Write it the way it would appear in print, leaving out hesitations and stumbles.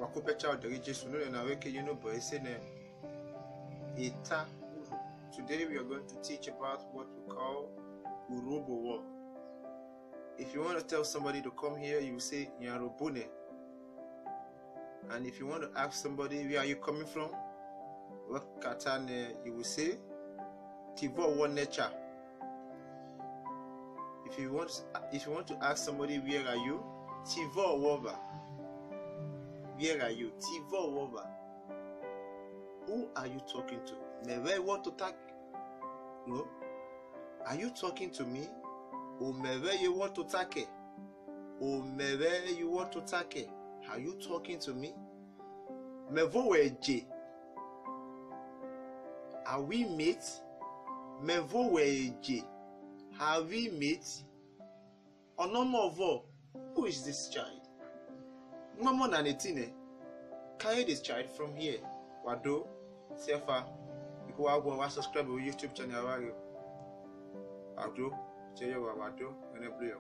Wakopecha of the regions, and I wake you know, but it's in Eta Urhobo. Today we are going to teach about what we call Urhobo walk. If you want to tell somebody to come here, you will say Yarobune. And if you want to ask somebody where are you coming from, what Katane, you will say Tivo one nature. If you want to ask somebody where are you, Tivo Wova. Where are you? Tivo Wova. Who are you talking to? Never want to talk. No. Are you talking to me? Or maybe you want to talk? Or maybe you want to talk? Are you talking to me? Mevo J. Are we mates? Mevo J. Have we met? Or no more? Who is this child? Mama Nanetine. Carry this child from here. Wado, Sefa, you go out subscribe to YouTube channel. Wado, tell you what Wado, and a blue.